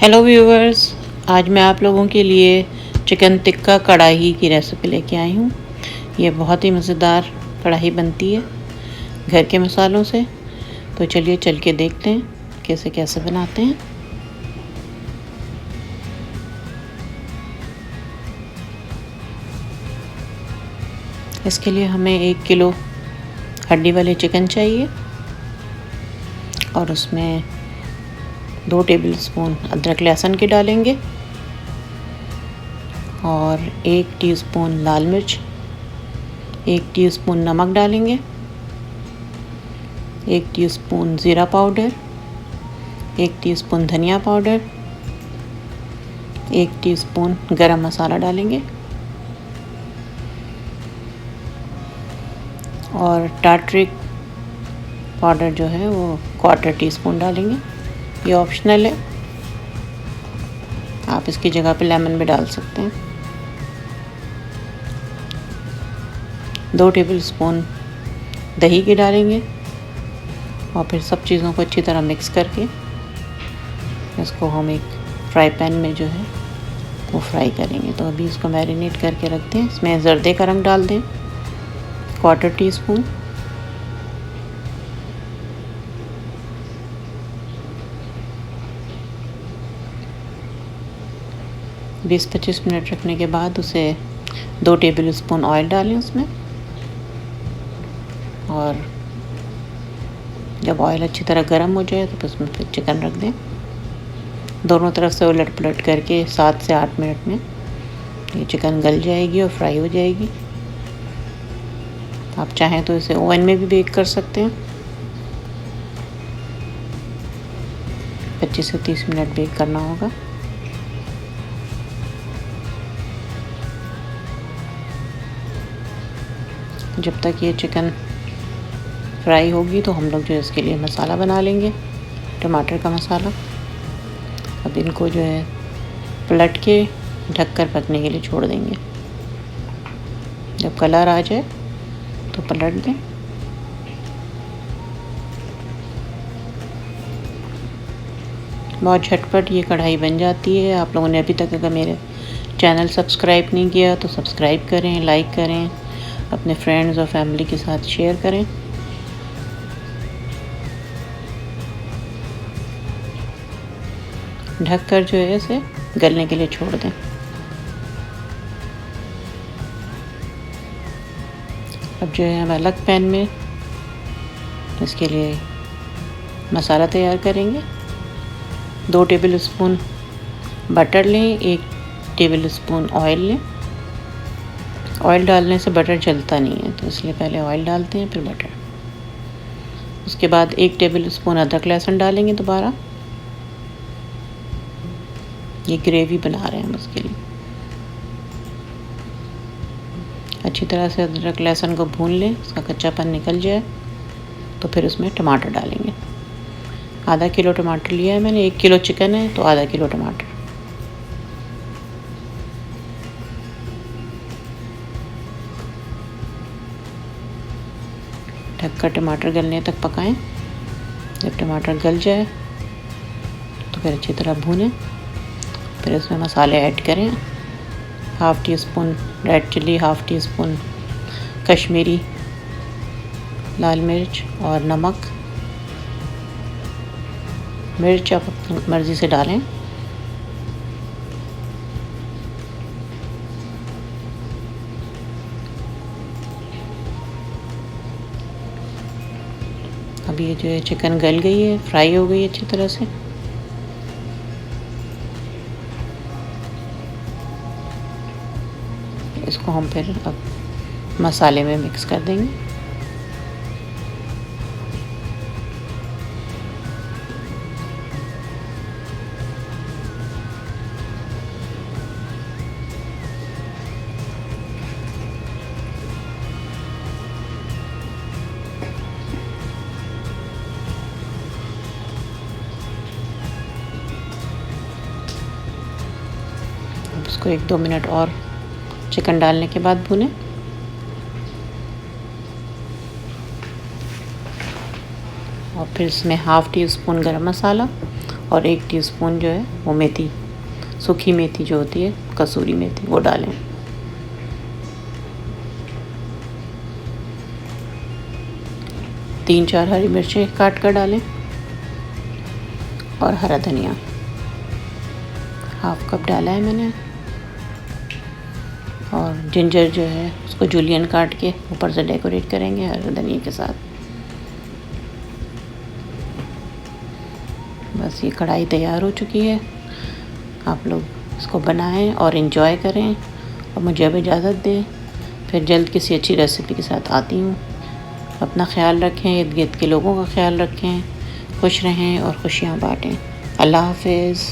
Hello viewers, आज मैं आप लोगों के लिए चिकन टिक्का कढ़ाई की रेसिपी लेके आई हूँ। ये बहुत ही मज़ेदार कढ़ाई बनती है घर के मसालों से। तो चलिए चल के देखते हैं कैसे कैसे बनाते हैं। इसके लिए हमें 1 किलो हड्डी वाले चिकन चाहिए और उसमें 2 टेबलस्पून अदरक लहसुन के डालेंगे और 1 टीस्पून लाल मिर्च, 1 टीस्पून नमक डालेंगे, 1 टीस्पून ज़ीरा पाउडर, 1 टीस्पून धनिया पाउडर, 1 टीस्पून गरम मसाला डालेंगे और टार्टरिक पाउडर जो है वो 1/4 टीस्पून डालेंगे। ये ऑप्शनल है, आप इसकी जगह पे लेमन भी डाल सकते हैं। 2 टेबलस्पून दही की डालेंगे और फिर सब चीज़ों को अच्छी तरह मिक्स करके इसको हम एक फ्राई पैन में जो है वो फ्राई करेंगे। तो अभी इसको मैरिनेट करके रखते हैं। इसमें ज़र्दे का रंग डाल दें 1/4 टीस्पून, बीस 25 मिनट रखने के बाद उसे 2 टेबलस्पून ऑयल डालें उसमें, और जब ऑयल अच्छी तरह गर्म हो जाए तो उसमें फिर चिकन रख दें। दोनों तरफ से उलट पलट करके 7 से 8 मिनट में ये चिकन गल जाएगी और फ्राई हो जाएगी। आप चाहें तो इसे ओवन में भी बेक कर सकते हैं। 25 से 30 मिनट बेक करना होगा। जब तक ये चिकन फ्राई होगी तो हम लोग जो है इसके लिए मसाला बना लेंगे, टमाटर का मसाला। अब इनको जो है पलट के ढककर पकने के लिए छोड़ देंगे। जब कलर आ जाए तो पलट दें। बहुत झटपट ये कढ़ाई बन जाती है। आप लोगों ने अभी तक अगर मेरे चैनल सब्सक्राइब नहीं किया तो सब्सक्राइब करें, लाइक करें, अपने फ्रेंड्स और फैमिली के साथ शेयर करें। ढककर जो है इसे गलने के लिए छोड़ दें। अब जो है हम अलग पैन में इसके लिए मसाला तैयार करेंगे। 2 टेबलस्पून बटर लें, 1 टेबलस्पून ऑयल लें। ऑयल डालने से बटर जलता नहीं है, तो इसलिए पहले ऑयल डालते हैं फिर बटर। उसके बाद 1 टेबलस्पून अदरक लहसुन डालेंगे दोबारा। ये ग्रेवी बना रहे हैं हम उसके लिए। अच्छी तरह से अदरक लहसुन को भून लें, उसका कच्चापन निकल जाए तो फिर उसमें टमाटर डालेंगे। आधा किलो टमाटर लिया है मैंने, 1 किलो चिकन है तो आधा किलो टमाटर। ढककर टमाटर गलने तक पकाएं। जब टमाटर गल जाए तो फिर अच्छी तरह भूनें। फिर इसमें मसाले ऐड करें। 1/2 teaspoon red chilli, 1/2 teaspoon Kashmiri लाल मिर्च और नमक। मिर्च आप अपनी मर्ज़ी से डालें। अब ये जो है चिकन गल गई है, फ्राई हो गई अच्छी तरह से। इसको हम फिर अब मसाले में मिक्स कर देंगे। अब इसको 1-2 मिनट और चिकन डालने के बाद भूनें। और फिर इसमें 1/2 टीस्पून गरम मसाला और 1 टीस्पून जो है वो मेथी, सूखी मेथी जो होती है, कसूरी मेथी, वो डालें। तीन चार हरी मिर्चें काट कर डालें और हरा धनिया 1/2 कप डाला है मैंने। और जिंजर जो है उसको जूलियन काट के ऊपर से डेकोरेट करेंगे हरे धनिया के साथ। बस ये कढ़ाई तैयार हो चुकी है। आप लोग इसको बनाएं और इन्जॉय करें और मुझे अब इजाज़त दें। फिर जल्द किसी अच्छी रेसिपी के साथ आती हूँ। अपना ख्याल रखें, इर्द गिर्द के लोगों का ख्याल रखें, खुश रहें और खुशियाँ बाँटें। अल्लाह हाफ़िज़।